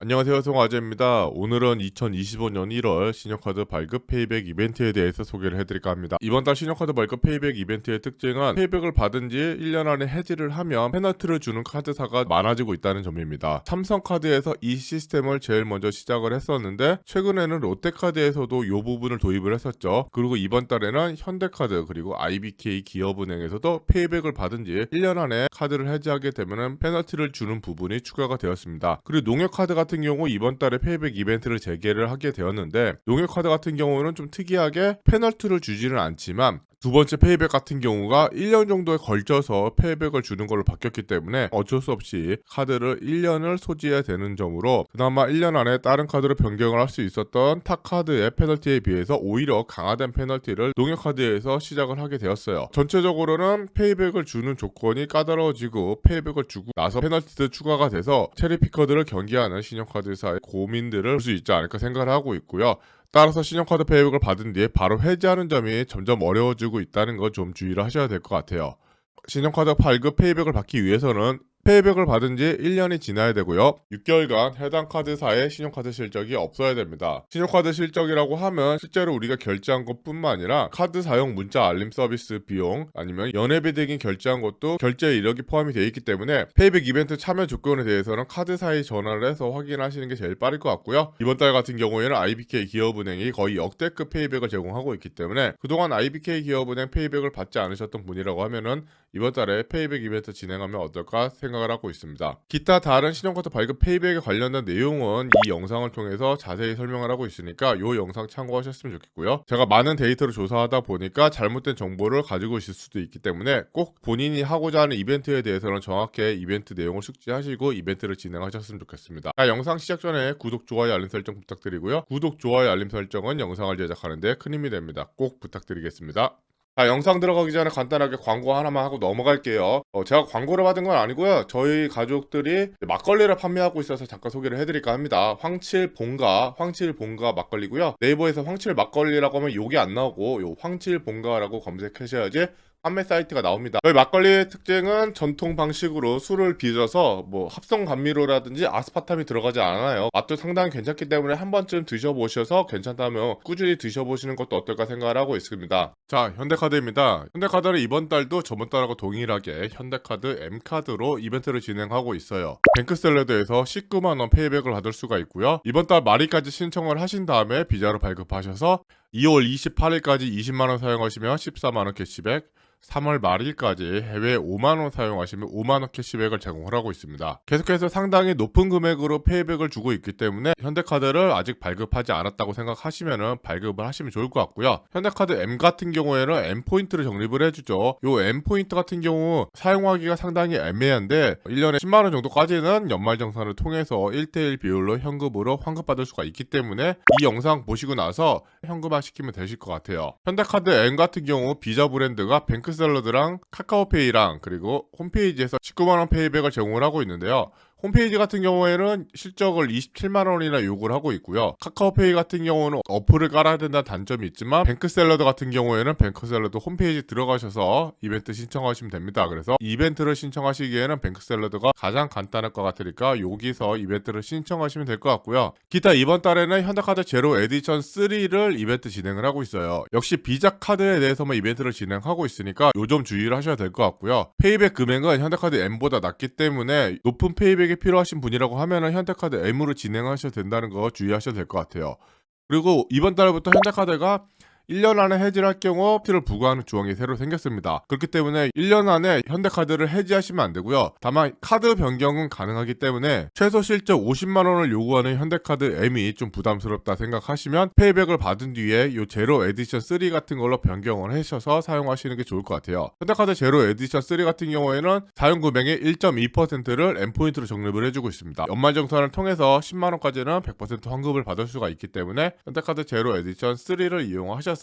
안녕하세요, 송아재입니다. 오늘은 2025년 1월 신용카드 발급 페이백 이벤트에 대해서 소개를 해드릴까 합니다. 이번 달 신용카드 발급 페이백 이벤트의 특징은 페이백을 받은 지 1년 안에 해지를 하면 페널티를 주는 카드사가 많아지고 있다는 점입니다. 삼성카드에서 이 시스템을 제일 먼저 시작을 했었는데 최근에는 롯데카드에서도 이 부분을 도입을 했었죠. 그리고 이번 달에는 현대카드 그리고 IBK 기업은행에서도 페이백을 받은 지 1년 안에 카드를 해지하게 되면 페널티를 주는 부분이 추가가 되었습니다. 그리고 농협카드 같은 경우 이번 달에 페이백 이벤트를 재개를 하게 되었는데 농협카드 같은 경우는 좀 특이하게 페널티를 주지는 않지만 두 번째 페이백 같은 경우가 1년 정도에 걸쳐서 페이백을 주는 걸로 바뀌었기 때문에 어쩔 수 없이 카드를 1년을 소지해야 되는 점으로 그나마 1년 안에 다른 카드로 변경을 할 수 있었던 탁카드의 페널티에 비해서 오히려 강화된 페널티를 농협카드에서 시작을 하게 되었어요. 전체적으로는 페이백을 주는 조건이 까다로워지고 페이백을 주고 나서 페널티도 추가가 돼서 체리피커들을 경계하는 신용카드사의 고민들을 볼 수 있지 않을까 생각을 하고 있고요. 따라서 신용카드 페이백을 받은 뒤에 바로 해지하는 점이 점점 어려워지고 있다는 거 좀 주의를 하셔야 될 것 같아요. 신용카드 발급 페이백을 받기 위해서는 페이백을 받은 지 1년이 지나야 되고요. 6개월간 해당 카드사의 신용카드 실적이 없어야 됩니다. 신용카드 실적이라고 하면 실제로 우리가 결제한 것뿐만 아니라 카드 사용 문자 알림 서비스 비용 아니면 연회비 등이 결제한 것도 결제 이력이 포함이 되어 있기 때문에 페이백 이벤트 참여 조건에 대해서는 카드사에 전화를 해서 확인하시는 게 제일 빠를 것 같고요. 이번 달 같은 경우에는 IBK 기업은행이 거의 역대급 페이백을 제공하고 있기 때문에 그동안 IBK 기업은행 페이백을 받지 않으셨던 분이라고 하면은 이번 달에 페이백 이벤트 진행하면 어떨까 생각을 하고 있습니다. 기타 다른 신용카드 발급 페이백에 관련된 내용은 이 영상을 통해서 자세히 설명을 하고 있으니까 이 영상 참고하셨으면 좋겠고요. 제가 많은 데이터를 조사하다 보니까 잘못된 정보를 가지고 있을 수도 있기 때문에 꼭 본인이 하고자 하는 이벤트에 대해서는 정확히 이벤트 내용을 숙지하시고 이벤트를 진행하셨으면 좋겠습니다. 영상 시작 전에 구독, 좋아요, 알림 설정 부탁드리고요. 구독, 좋아요, 알림 설정은 영상을 제작하는데 큰 힘이 됩니다. 꼭 부탁드리겠습니다. 영상 들어가기 전에 간단하게 광고 하나만 하고 넘어갈게요. 제가 광고를 받은 건 아니고요. 저희 가족들이 막걸리를 판매하고 있어서 잠깐 소개를 해드릴까 합니다. 황칠본가 막걸리고요. 네이버에서 황칠 막걸리라고 하면 욕이 안 나오고 요 황칠본가라고 검색하셔야지 판매 사이트가 나옵니다. 저희 막걸리의 특징은 전통 방식으로 술을 빚어서 뭐 합성 감미료라든지 아스파탐이 들어가지 않아요. 맛도 상당히 괜찮기 때문에 한 번쯤 드셔보셔서 괜찮다면 꾸준히 드셔보시는 것도 어떨까 생각을 하고 있습니다. 자, 현대카드입니다. 현대카드는 이번 달도 저번 달하고 동일하게 현대카드 M카드로 이벤트를 진행하고 있어요. 뱅크샐러드에서 19만원 페이백을 받을 수가 있고요. 이번 달 말일까지 신청을 하신 다음에 비자로 발급하셔서 2월 28일까지 20만원 사용하시면 14만원 캐시백, 3월 말일까지 해외 5만원 사용하시면 5만원 캐시백을 제공을 하고 있습니다. 계속해서 상당히 높은 금액으로 페이백을 주고 있기 때문에 현대카드를 아직 발급하지 않았다고 생각하시면 발급을 하시면 좋을 것 같고요. 현대카드 M 같은 경우에는 M포인트를 적립을 해주죠. 요 M포인트 같은 경우 사용하기가 상당히 애매한데 1년에 10만원 정도까지는 연말정산을 통해서 1:1 비율로 현금으로 환급받을 수가 있기 때문에 이 영상 보시고 나서 현금화 시키면 되실 것 같아요. 현대카드 M 같은 경우 비자 브랜드가 뱅크샐러드랑 카카오페이랑 그리고 홈페이지에서 19만원 페이백을 제공을 하고 있는데요. 홈페이지 같은 경우에는 실적을 27만원이나 요구를 하고 있고요. 카카오페이 같은 경우는 어플을 깔아야 된다는 단점이 있지만 뱅크샐러드 같은 경우에는 뱅크샐러드 홈페이지 들어가셔서 이벤트 신청하시면 됩니다. 그래서 이벤트를 신청하시기에는 뱅크샐러드가 가장 간단할 것 같으니까 여기서 이벤트를 신청하시면 될 것 같고요. 기타 이번 달에는 현대카드 제로 에디션 3를 이벤트 진행을 하고 있어요. 역시 비자 카드에 대해서만 이벤트를 진행하고 있으니까 요 점 주의를 하셔야 될 것 같고요. 페이백 금액은 현대카드 M보다 낮기 때문에 높은 페이백이 필요하신 분이라고 하면은 현대카드 M으로 진행하셔야 된다는 거 주의하셔야 될 것 같아요. 그리고 이번 달부터 현대카드가 1년 안에 해지를 할 경우 피를 부과하는 조항이 새로 생겼습니다. 그렇기 때문에 1년 안에 현대카드를 해지하시면 안 되고요. 다만 카드 변경은 가능하기 때문에 최소 실적 50만원을 요구하는 현대카드 M이 좀 부담스럽다 생각하시면 페이백을 받은 뒤에 요 제로 에디션 3 같은 걸로 변경을 하셔서 사용하시는 게 좋을 것 같아요. 현대카드 제로 에디션 3 같은 경우에는 사용 금액의 1.2%를 M포인트로 적립을 해주고 있습니다. 연말정산을 통해서 10만원까지는 100% 환급을 받을 수가 있기 때문에 현대카드 제로 에디션 3를 이용하셔서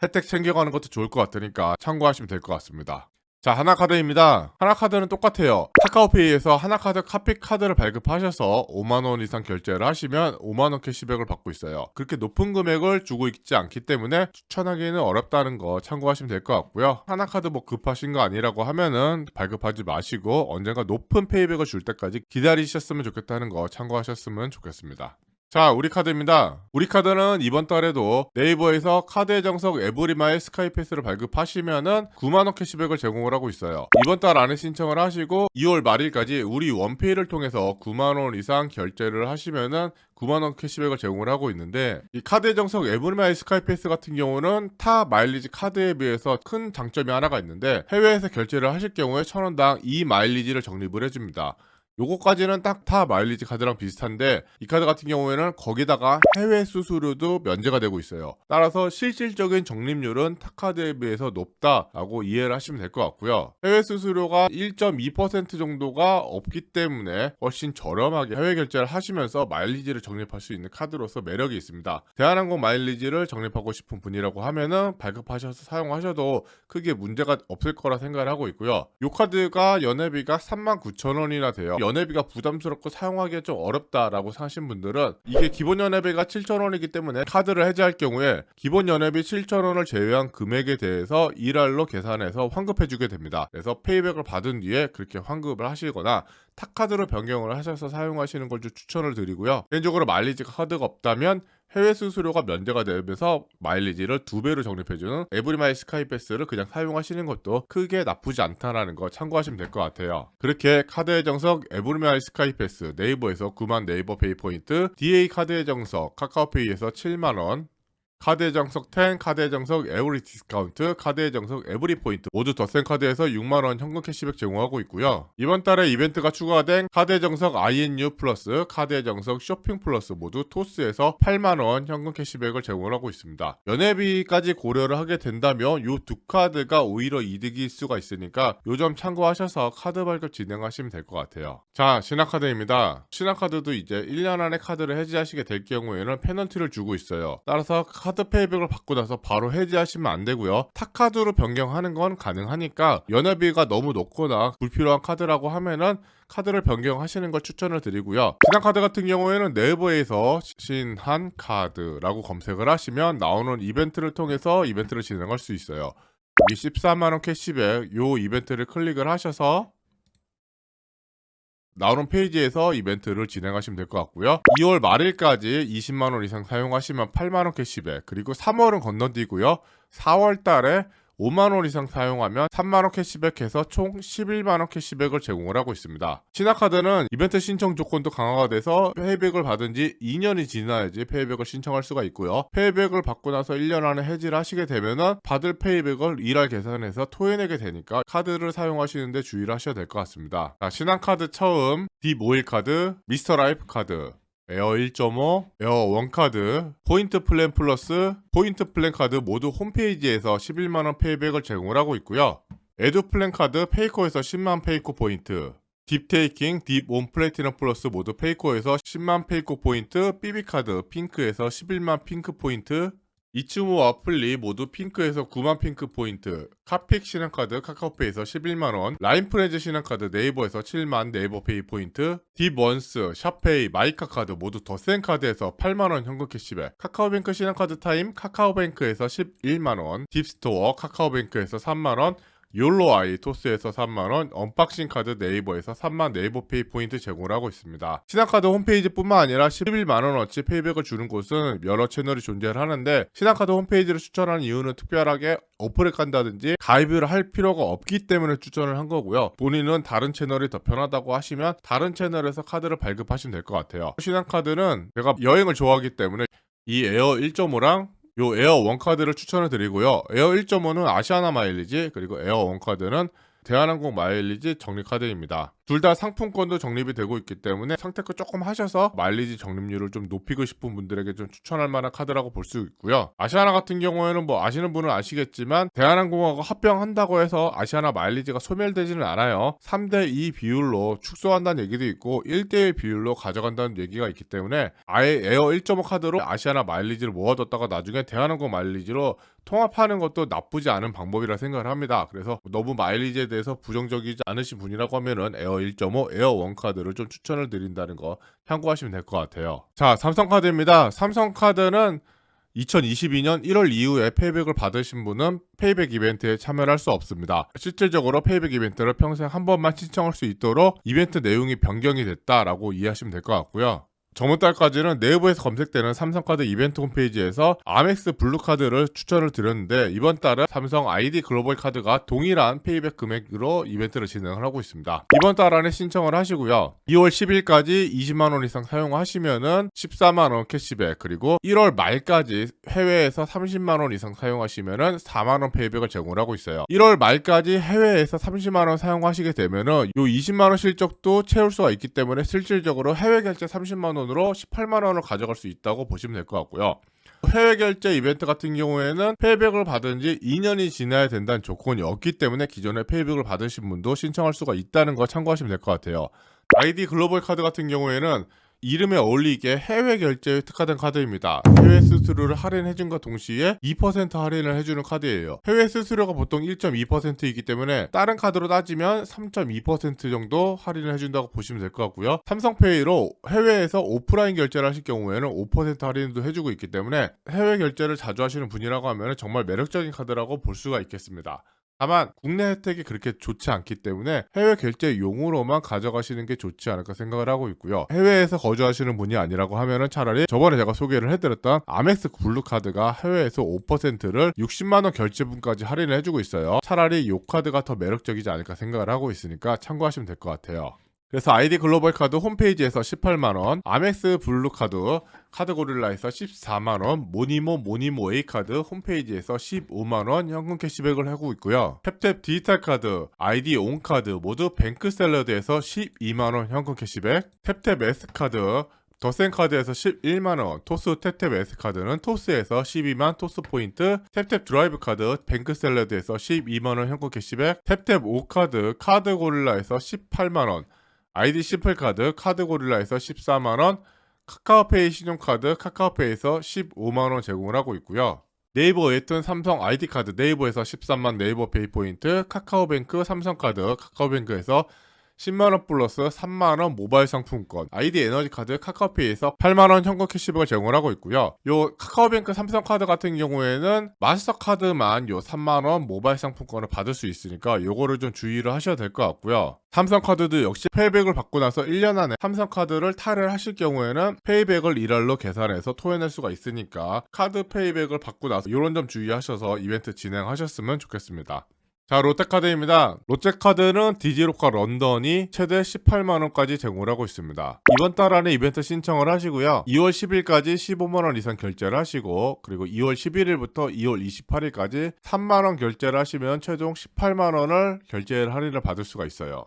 혜택 챙겨가는 것도 좋을 것 같으니까 참고하시면 될 것 같습니다. 자, 하나카드입니다. 하나카드는 똑같아요. 카카오페이에서 하나카드 카피 카드를 발급하셔서 5만원 이상 결제를 하시면 5만원 캐시백을 받고 있어요. 그렇게 높은 금액을 주고 있지 않기 때문에 추천하기는 어렵다는 거 참고하시면 될 것 같고요. 하나카드 뭐 급하신 거 아니라고 하면은 발급하지 마시고 언젠가 높은 페이백을 줄 때까지 기다리셨으면 좋겠다는 거 참고하셨으면 좋겠습니다. 자, 우리카드입니다. 우리카드는 이번 달에도 네이버에서 카드의 정석 에브리마일 스카이패스를 발급하시면은 9만원 캐시백을 제공을 하고 있어요. 이번 달 안에 신청을 하시고 2월 말일까지 우리 원페이를 통해서 9만원 이상 결제를 하시면은 9만원 캐시백을 제공을 하고 있는데, 이 카드의 정석 에브리마일 스카이패스 같은 경우는 타 마일리지 카드에 비해서 큰 장점이 하나가 있는데, 해외에서 결제를 하실 경우에 1,000원당 2 마일리지를 적립을 해줍니다. 요거까지는 딱 타 마일리지 카드랑 비슷한데, 이 카드 같은 경우에는 거기다가 해외 수수료도 면제가 되고 있어요. 따라서 실질적인 적립률은 타 카드에 비해서 높다라고 이해를 하시면 될 것 같고요. 해외 수수료가 1.2% 정도가 없기 때문에 훨씬 저렴하게 해외 결제를 하시면서 마일리지를 적립할 수 있는 카드로서 매력이 있습니다. 대한항공 마일리지를 적립하고 싶은 분이라고 하면은 발급하셔서 사용하셔도 크게 문제가 없을 거라 생각을 하고 있고요. 이 카드가 연회비가 39,000원이나 돼요. 연회비가 부담스럽고 사용하기가 좀 어렵다라고 하신 분들은, 이게 기본 연회비가 7,000원이기 때문에 카드를 해지할 경우에 기본 연회비 7,000원을 제외한 금액에 대해서 1할로 계산해서 환급해주게 됩니다. 그래서 페이백을 받은 뒤에 그렇게 환급을 하시거나 탁카드로 변경을 하셔서 사용하시는 걸 좀 추천을 드리고요. 개인적으로 마일리지 카드가 없다면 해외 수수료가 면제가 되면서 마일리지를 2배로 적립해주는 에브리마일 스카이패스를 그냥 사용하시는 것도 크게 나쁘지 않다라는 거 참고하시면 될 것 같아요. 그렇게 카드의 정석 에브리마일 스카이패스 네이버에서 9만 네이버 페이 포인트, DA 카드의 정석 카카오페이에서 7만원, 카드의 정석 10, 카드의 정석 에브리 디스카운트, 카드의 정석 에브리 포인트 모두 덧셈 카드에서 6만원 현금 캐시백 제공하고 있고요. 이번 달에 이벤트가 추가된 카드의 정석 INU 플러스, 카드의 정석 쇼핑 플러스 모두 토스에서 8만원 현금 캐시백을 제공하고 있습니다. 연회비까지 고려를 하게 된다면 이 두 카드가 오히려 이득일 수가 있으니까 요 점 참고하셔서 카드 발급 진행하시면 될 것 같아요. 자, 신한카드입니다. 신한카드도 이제 1년 안에 카드를 해지하시게 될 경우에는 페널티를 주고 있어요. 따라서 카드 페이백을 받고 나서 바로 해지하시면 안 되고요. 탁카드로 변경하는 건 가능하니까 연회비가 너무 높거나 불필요한 카드라고 하면은 카드를 변경하시는 걸 추천을 드리고요. 신한카드 같은 경우에는 네이버에서 신한카드라고 검색을 하시면 나오는 이벤트를 통해서 이벤트를 진행할 수 있어요. 여기 14만원 캐시백 요 이벤트를 클릭을 하셔서 나오는 페이지에서 이벤트를 진행하시면 될 것 같고요. 2월 말일까지 20만원 이상 사용하시면 8만원 캐시백, 그리고 3월은 건너뛰고요. 4월 달에 5만원 이상 사용하면 3만원 캐시백해서 총 11만원 캐시백을 제공을 하고 있습니다. 신한카드는 이벤트 신청 조건도 강화가 돼서 페이백을 받은 지 2년이 지나야지 페이백을 신청할 수가 있고요. 페이백을 받고 나서 1년 안에 해지를 하시게 되면은 받을 페이백을 1할 계산해서 토해내게 되니까 카드를 사용하시는데 주의를 하셔야 될 것 같습니다. 자, 신한카드 처음, 딥5일 카드, 미스터라이프 카드, 에어 1.5, 에어 원카드, 포인트 플랜 플러스, 포인트 플랜 카드 모두 홈페이지에서 11만원 페이백을 제공을 하고 있고요. 에듀 플랜 카드 페이코에서 10만 페이코 포인트, 딥테이킹, 딥온 플래티넘 플러스 모두 페이코에서 10만 페이코 포인트, 삐비카드 핑크에서 11만 핑크 포인트, 이츠모 어플리 모두 핑크에서 9만 핑크 포인트, 카픽 신한카드 카카오페이에서 11만원, 라인프렌즈 신한카드 네이버에서 7만 네이버 페이 포인트, 딥원스, 샵페이, 마이카카드 모두 덧센 카드에서 8만원 현금 캐시백, 카카오뱅크 신한카드 타임 카카오뱅크에서 11만원, 딥스토어 카카오뱅크에서 3만원, 욜로아이 토스에서 3만원, 언박싱 카드 네이버에서 3만 네이버페이 포인트 제공을 하고 있습니다. 신한카드 홈페이지뿐만 아니라 11만원어치 페이백을 주는 곳은 여러 채널이 존재를 하는데, 신한카드 홈페이지를 추천하는 이유는 특별하게 어플을 깐다든지 가입을 할 필요가 없기 때문에 추천을 한 거고요. 본인은 다른 채널이 더 편하다고 하시면 다른 채널에서 카드를 발급하시면 될 것 같아요. 신한카드는 제가 여행을 좋아하기 때문에 이 에어 1.5랑 요 에어 원카드를 추천을 드리고요. 에어 1.5는 아시아나 마일리지, 그리고 에어 원카드는 대한항공 마일리지 적립 카드입니다. 둘 다 상품권도 적립이 되고 있기 때문에 선택을 조금 하셔서 마일리지 적립률을 좀 높이고 싶은 분들에게 좀 추천할 만한 카드라고 볼 수 있고요. 아시아나 같은 경우에는 뭐 아시는 분은 아시겠지만 대한항공하고 합병한다고 해서 아시아나 마일리지가 소멸되지는 않아요. 3대2 비율로 축소한다는 얘기도 있고 1대1 비율로 가져간다는 얘기가 있기 때문에 아예 에어 1.5 카드로 아시아나 마일리지를 모아뒀다가 나중에 대한항공 마일리지로 통합하는 것도 나쁘지 않은 방법이라 생각을 합니다. 그래서 너무 마일리지에 대해서 부정적이지 않으신 분이라고 하면은 에어 1.5, 에어 1 카드를 좀 추천을 드린다는 거 참고하시면 될 것 같아요. 자, 삼성카드입니다. 삼성카드는 2022년 1월 이후에 페이백을 받으신 분은 페이백 이벤트에 참여를 할 수 없습니다. 실질적으로 페이백 이벤트를 평생 한 번만 신청할 수 있도록 이벤트 내용이 변경이 됐다라고 이해하시면 될 것 같고요. 저번 달까지는 네이버에서 검색되는 삼성카드 이벤트 홈페이지에서 아멕스 블루카드를 추천을 드렸는데 이번 달은 삼성 아이디 글로벌 카드가 동일한 페이백 금액으로 이벤트를 진행을 하고 있습니다. 이번 달 안에 신청을 하시고요. 2월 10일까지 20만원 이상 사용하시면은 14만원 캐시백, 그리고 1월 말까지 해외에서 30만원 이상 사용하시면은 4만원 페이백을 제공을 하고 있어요. 1월 말까지 해외에서 30만원 사용하시게 되면은 요 20만원 실적도 채울 수가 있기 때문에 실질적으로 해외 결제 30만원 으로 18만원을 가져갈 수 있다고 보시면 될 것 같고요. 해외 결제 이벤트 같은 경우에는 페이백을 받은 지 2년이 지나야 된다는 조건이 없기 때문에 기존에 페이백을 받으신 분도 신청할 수가 있다는 거 참고하시면 될 것 같아요. 아이디 글로벌 카드 같은 경우에는 이름에 어울리게 해외 결제에 특화된 카드입니다. 해외 수수료를 할인해준과 동시에 2% 할인을 해주는 카드예요. 해외 수수료가 보통 1.2%이기 때문에 다른 카드로 따지면 3.2% 정도 할인을 해준다고 보시면 될 것 같고요. 삼성페이로 해외에서 오프라인 결제를 하실 경우에는 5% 할인도 해주고 있기 때문에 해외 결제를 자주 하시는 분이라고 하면 정말 매력적인 카드라고 볼 수가 있겠습니다. 다만 국내 혜택이 그렇게 좋지 않기 때문에 해외 결제용으로만 가져가시는 게 좋지 않을까 생각을 하고 있고요. 해외에서 거주하시는 분이 아니라고 하면은 차라리 저번에 제가 소개를 해드렸던 아멕스 블루카드가 해외에서 5%를 60만원 결제분까지 할인을 해주고 있어요. 차라리 이 카드가 더 매력적이지 않을까 생각을 하고 있으니까 참고하시면 될 것 같아요. 그래서 아이디 글로벌 카드 홈페이지에서 18만원, 아멕스 블루카드, 카드고릴라에서 14만원, 모니모 A카드 홈페이지에서 15만원 현금 캐시백을 하고 있고요. 탭탭 디지털 카드, 아이디 온카드 모두 뱅크샐러드에서 12만원 현금 캐시백, 탭탭 S카드, 더센카드에서 11만원, 토스 탭탭 S카드는 토스에서 12만 토스포인트, 탭탭 드라이브 카드 뱅크샐러드에서 12만원 현금 캐시백, 탭탭 오카드 카드고릴라에서 18만원, 아이디 심플카드 카드고릴라에서 14만원, 카카오페이 신용카드 카카오페이에서 15만원 제공을 하고 있고요. 네이버 웨이튼 삼성 아이디카드 네이버에서 13만 네이버 페이포인트, 카카오뱅크 삼성카드 카카오뱅크에서 10만원 플러스 3만원 모바일 상품권, 아이디 에너지카드 카카오페이에서 8만원 현금 캐시백을 제공을 하고 있고요. 요 카카오뱅크 삼성카드 같은 경우에는 마스터카드만 요 3만원 모바일 상품권을 받을 수 있으니까 요거를 좀 주의를 하셔야 될 것 같고요. 삼성카드도 역시 페이백을 받고 나서 1년 안에 삼성카드를 탈을 하실 경우에는 페이백을 1할로 계산해서 토해낼 수가 있으니까 카드 페이백을 받고 나서 요런 점 주의하셔서 이벤트 진행하셨으면 좋겠습니다. 자, 롯데카드입니다. 롯데카드는 디지로카 런던이 최대 18만원까지 제공을 하고 있습니다. 이번 달 안에 이벤트 신청을 하시고요. 2월 10일까지 15만원 이상 결제를 하시고, 그리고 2월 11일부터 2월 28일까지 3만원 결제를 하시면 최종 18만원을 결제 할인을 받을 수가 있어요.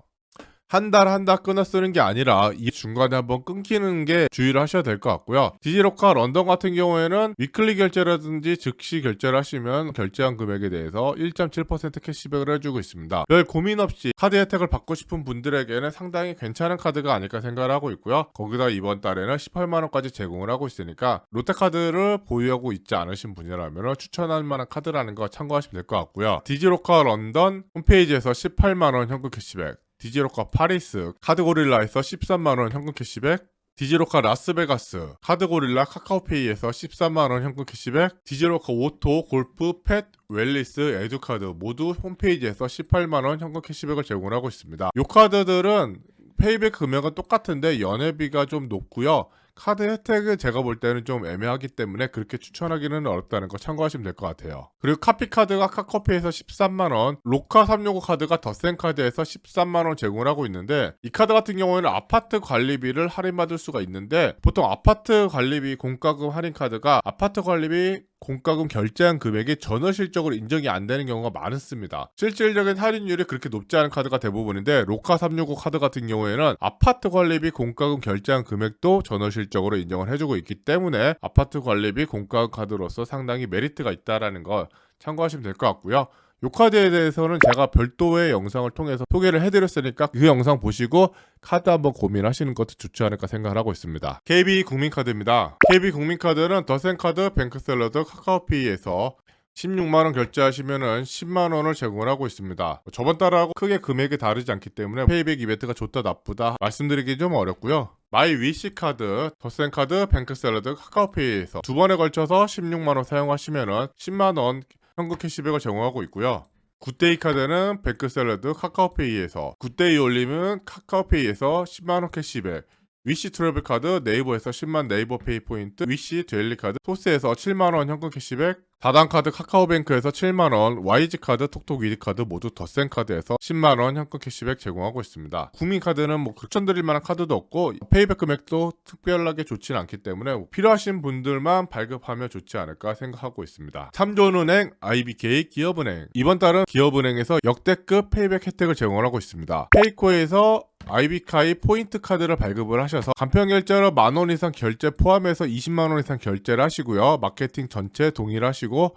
한 달 끊어 쓰는 게 아니라 이 중간에 한번 끊기는 게 주의를 하셔야 될 것 같고요. 디지로카 런던 같은 경우에는 위클리 결제라든지 즉시 결제를 하시면 결제한 금액에 대해서 1.7% 캐시백을 해주고 있습니다. 별 고민 없이 카드 혜택을 받고 싶은 분들에게는 상당히 괜찮은 카드가 아닐까 생각을 하고 있고요. 거기다 이번 달에는 18만원까지 제공을 하고 있으니까 롯데카드를 보유하고 있지 않으신 분이라면 추천할 만한 카드라는 거 참고하시면 될 것 같고요. 디지로카 런던 홈페이지에서 18만원 현금 캐시백, 디지로카 파리스 카드고릴라에서 13만원 현금 캐시백, 디지로카 라스베가스 카드고릴라 카카오페이에서 13만원 현금 캐시백, 디지로카 오토 골프 펫 웰리스 에듀카드 모두 홈페이지에서 18만원 현금 캐시백을 제공하고 있습니다. 이 카드들은 페이백 금액은 똑같은데 연회비가 좀 높고요. 카드 혜택은 제가 볼 때는 좀 애매하기 때문에 그렇게 추천하기는 어렵다는 거 참고하시면 될 것 같아요. 그리고 카피카드가 카카오페이에서 13만원, 로카 365 카드가 더센카드에서 13만원 제공을 하고 있는데 이 카드 같은 경우에는 아파트 관리비를 할인받을 수가 있는데 보통 아파트 관리비 공과금 할인 카드가 아파트 관리비 공과금 결제한 금액이 전월 실적으로 인정이 안 되는 경우가 많습니다. 실질적인 할인율이 그렇게 높지 않은 카드가 대부분인데 로카 365 카드 같은 경우에는 아파트 관리비 공과금 결제한 금액도 전월 실적으로 인정을 해주고 있기 때문에 아파트 관리비 공과금 카드로서 상당히 메리트가 있다라는 걸 참고하시면 될 것 같고요. 이 카드에 대해서는 제가 별도의 영상을 통해서 소개를 해드렸으니까 그 영상 보시고 카드 한번 고민하시는 것도 좋지 않을까 생각을 하고 있습니다. KB 국민카드입니다. KB 국민카드는 더센카드, 뱅크샐러드, 카카오페이에서 16만원 결제하시면 10만원을 제공을 하고 있습니다. 저번 달하고 크게 금액이 다르지 않기 때문에 페이백 이벤트가 좋다 나쁘다 말씀드리기 좀 어렵고요. 마이 위시카드, 더센카드, 뱅크샐러드, 카카오페이에서 두 번에 걸쳐서 16만원 사용하시면 10만원 현금 캐시백을 제공하고 있고요. 굿데이 카드는 뱅크샐러드, 카카오페이에서 굿데이 올리면 카카오페이에서 10만원 캐시백, 위시 트래블 카드, 네이버에서 10만 네이버 페이 포인트, 위시 데일리 카드, 소스에서 7만원 현금 캐시백, 다단카드 카카오뱅크에서 7만원, YG카드, 톡톡 위디카드 모두 더센카드에서 10만원 현금 캐시백 제공하고 있습니다. 국민카드는 추천드릴 만한 카드도 없고 페이백 금액도 특별하게 좋지는 않기 때문에 필요하신 분들만 발급하면 좋지 않을까 생각하고 있습니다. 삼존은행, IBK, 기업은행. 이번 달은 기업은행에서 역대급 페이백 혜택을 제공하고 있습니다. 페이코에서 IBK 포인트 카드를 발급을 하셔서 간편 결제로 만원 이상 결제 포함해서 20만원 이상 결제를 하시고요. 마케팅 전체 동일하시고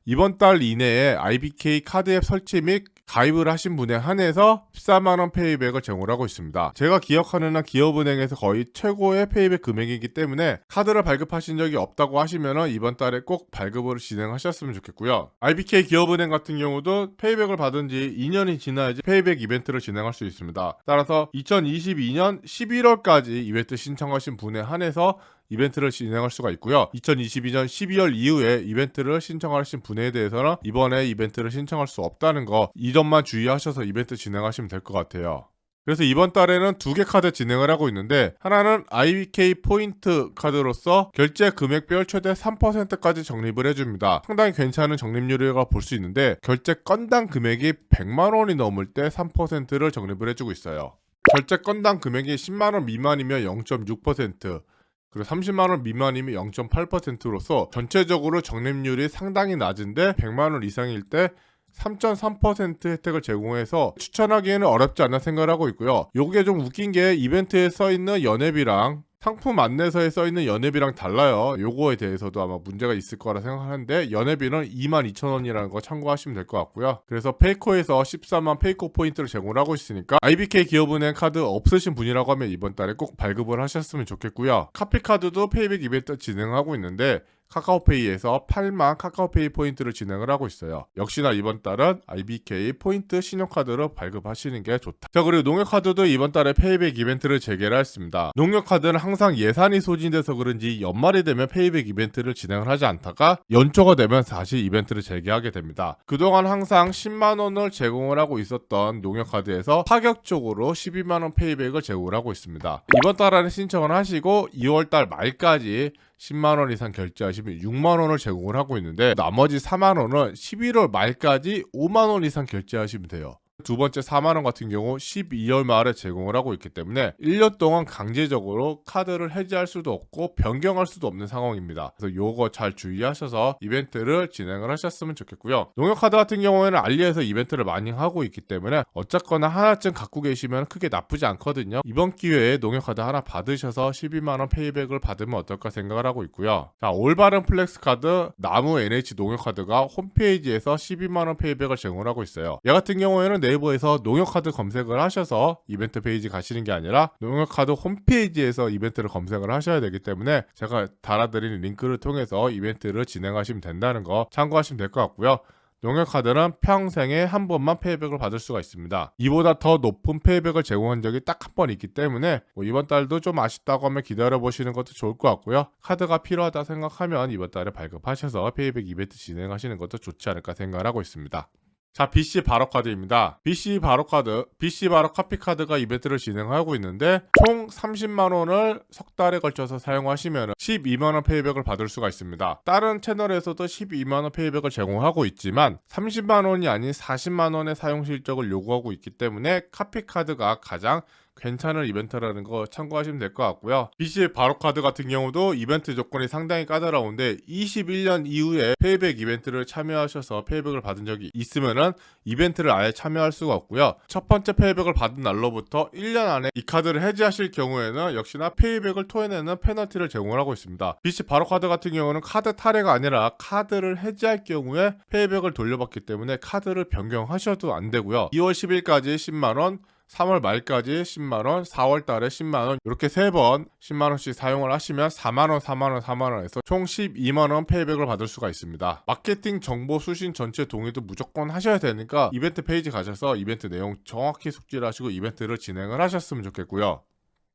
이번 달 이내에 IBK 카드 앱 설치 및 가입을 하신 분에 한해서 14만원 페이백을 제공하고 있습니다. 제가 기억하는 한 기업은행에서 거의 최고의 페이백 금액이기 때문에 카드를 발급하신 적이 없다고 하시면 이번 달에 꼭 발급을 진행하셨으면 좋겠고요. IBK 기업은행 같은 경우도 페이백을 받은 지 2년이 지나야지 페이백 이벤트를 진행할 수 있습니다. 따라서 2022년 11월까지 이벤트 신청하신 분에 한해서 이벤트를 진행할 수가 있고요. 2022년 12월 이후에 이벤트를 신청하신 분에 대해서는 이번에 이벤트를 신청할 수 없다는 거, 이 점만 주의하셔서 이벤트 진행하시면 될 것 같아요. 그래서 이번 달에는 두 개 카드 진행을 하고 있는데 하나는 IBK 포인트 카드로서 결제 금액별 최대 3%까지 적립을 해줍니다. 상당히 괜찮은 적립률이라고 볼 수 있는데 결제 건당 금액이 100만원이 넘을 때 3%를 적립을 해주고 있어요. 결제 건당 금액이 10만원 미만이면 0.6%, 그리고 30만원 미만이면 0.8%로서 전체적으로 적립률이 상당히 낮은데 100만원 이상일 때 3.3% 혜택을 제공해서 추천하기에는 어렵지 않나 생각을 하고 있고요. 요게 좀 웃긴 게 이벤트에 써있는 연회비랑 상품 안내서에 써있는 연회비랑 달라요. 요거에 대해서도 아마 문제가 있을 거라 생각하는데 연회비는 22,000원이라는 거 참고하시면 될 것 같고요. 그래서 페이코에서 14만 페이코 포인트를 제공을 하고 있으니까 IBK 기업은행 카드 없으신 분이라고 하면 이번 달에 꼭 발급을 하셨으면 좋겠고요. 카피카드도 페이백 이벤트 진행하고 있는데 카카오페이에서 8만 카카오페이 포인트를 진행을 하고 있어요. 역시나 이번 달은 IBK 포인트 신용카드로 발급하시는 게 좋다. 자, 그리고 농협카드도 이번 달에 페이백 이벤트를 재개를 했습니다. 농협카드는 항상 예산이 소진돼서 그런지 연말이 되면 페이백 이벤트를 진행을 하지 않다가 연초가 되면 다시 이벤트를 재개하게 됩니다. 그동안 항상 10만원을 제공을 하고 있었던 농협카드에서 파격적으로 12만원 페이백을 제공을 하고 있습니다. 이번 달 안에 신청을 하시고 2월달 말까지 10만원 이상 결제하시면 6만원을 제공을 하고 있는데 나머지 4만원은 11월 말까지 5만원 이상 결제하시면 돼요. 두 번째 4만원 같은 경우 12월 말에 제공을 하고 있기 때문에 1년 동안 강제적으로 카드를 해지할 수도 없고 변경할 수도 없는 상황입니다. 그래서 요거 잘 주의하셔서 이벤트를 진행을 하셨으면 좋겠고요. 농협카드 같은 경우에는 알리에서 이벤트를 많이 하고 있기 때문에 어쨌거나 하나쯤 갖고 계시면 크게 나쁘지 않거든요. 이번 기회에 농협카드 하나 받으셔서 12만원 페이백을 받으면 어떨까 생각을 하고 있고요. 자, 올바른 플렉스카드 나무 NH 농협카드가 홈페이지에서 12만원 페이백을 제공을 하고 있어요. 얘 같은 경우에는 네이버에서 농협카드 검색을 하셔서 이벤트 페이지 가시는 게 아니라 농협카드 홈페이지에서 이벤트를 검색을 하셔야 되기 때문에 제가 달아드리는 링크를 통해서 이벤트를 진행하시면 된다는 거 참고하시면 될 것 같고요. 농협카드는 평생에 한 번만 페이백을 받을 수가 있습니다. 이보다 더 높은 페이백을 제공한 적이 딱 한 번 있기 때문에 이번 달도 좀 아쉽다고 하면 기다려보시는 것도 좋을 것 같고요. 카드가 필요하다 생각하면 이번 달에 발급하셔서 페이백 이벤트 진행하시는 것도 좋지 않을까 생각을 하고 있습니다. 자, BC 바로카드입니다. BC 바로카드, BC 바로 카피카드가 이벤트를 진행하고 있는데 총 30만원을 석 달에 걸쳐서 사용하시면 12만원 페이백을 받을 수가 있습니다. 다른 채널에서도 12만원 페이백을 제공하고 있지만 30만원이 아닌 40만원의 사용 실적을 요구하고 있기 때문에 카피카드가 가장 괜찮은 이벤트라는 거 참고하시면 될 것 같고요. BC 바로 카드 같은 경우도 이벤트 조건이 상당히 까다로운데 21년 이후에 페이백 이벤트를 참여하셔서 페이백을 받은 적이 있으면은 이벤트를 아예 참여할 수가 없고요. 첫 번째 페이백을 받은 날로부터 1년 안에 이 카드를 해지하실 경우에는 역시나 페이백을 토해내는 페널티를 제공하고 있습니다. BC 바로 카드 같은 경우는 카드 탈애가 아니라 카드를 해지할 경우에 페이백을 돌려받기 때문에 카드를 변경하셔도 안 되고요. 2월 10일까지 10만원, 3월 말까지 10만원, 4월 달에 10만원 이렇게 3번 10만원씩 사용을 하시면 4만원, 4만원, 4만원에서 총 12만원 페이백을 받을 수가 있습니다. 마케팅 정보 수신 전체 동의도 무조건 하셔야 되니까 이벤트 페이지 가셔서 이벤트 내용 정확히 숙지를 하시고 이벤트를 진행을 하셨으면 좋겠고요.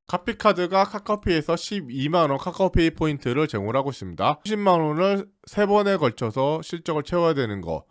카피카드가 카카오페이에서 12만원 카카오페이 포인트를 제공하고 있습니다. 10만원을 3번에 걸쳐서 실적을 채워야 되는 거,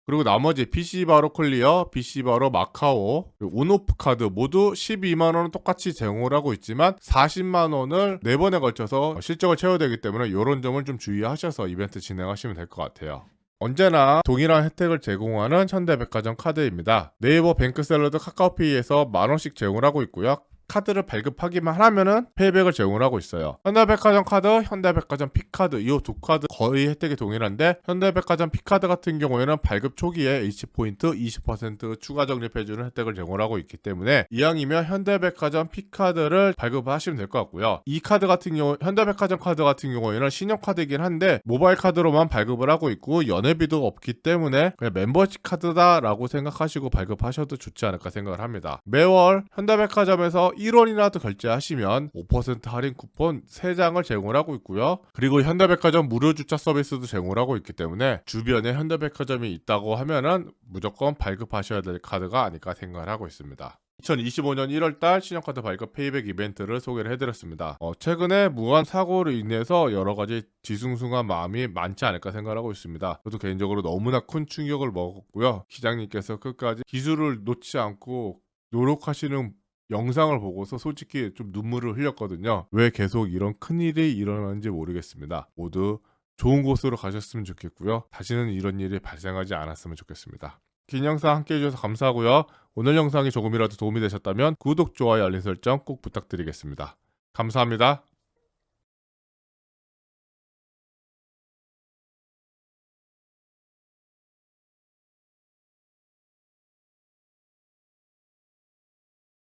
그리고 나머지 BC바로 클리어, BC바로 마카오, 온오프 카드 모두 12만원은 똑같이 제공을 하고 있지만 40만원을 4번에 걸쳐서 실적을 채워야 되기 때문에 이런 점을 좀 주의하셔서 이벤트 진행하시면 될 것 같아요. 언제나 동일한 혜택을 제공하는 현대백화점 카드입니다. 네이버 뱅크샐러드 카카오페이에서 만원씩 제공을 하고 있고요. 카드를 발급하기만 하면은 페이백을 제공을 하고 있어요. 현대백화점 카드, 현대백화점 P카드 이 두 카드 거의 혜택이 동일한데 현대백화점 P카드 같은 경우에는 발급 초기에 H포인트 20% 추가 적립해주는 혜택을 제공을 하고 있기 때문에 이왕이면 현대백화점 P카드를 발급하시면 될 것 같고요. 이 카드 같은 경우 현대백화점 카드 같은 경우에는 신용카드이긴 한데 모바일 카드로만 발급을 하고 있고 연회비도 없기 때문에 그냥 멤버십 카드다라고 생각하시고 발급하셔도 좋지 않을까 생각을 합니다. 매월 현대백화점에서 1원이라도 결제하시면 5% 할인 쿠폰 3장을 제공을 하고 있고요. 그리고 현대백화점 무료 주차 서비스도 제공을 하고 있기 때문에 주변에 현대백화점이 있다고 하면은 무조건 발급하셔야 될 카드가 아닐까 생각을 하고 있습니다. 2025년 1월달 신용카드 발급 페이백 이벤트를 소개를 해드렸습니다. 최근에 무한 사고로 인해서 여러가지 뒤숭숭한 마음이 많지 않을까 생각을 하고 있습니다. 저도 개인적으로 너무나 큰 충격을 먹었고요. 기장님께서 끝까지 기술을 놓지 않고 노력하시는 영상을 보고서 솔직히 좀 눈물을 흘렸거든요. 왜 계속 이런 큰일이 일어나는지 모르겠습니다. 모두 좋은 곳으로 가셨으면 좋겠고요. 다시는 이런 일이 발생하지 않았으면 좋겠습니다. 긴 영상 함께 해주셔서 감사하고요. 오늘 영상이 조금이라도 도움이 되셨다면 구독, 좋아요, 알림 설정 꼭 부탁드리겠습니다. 감사합니다.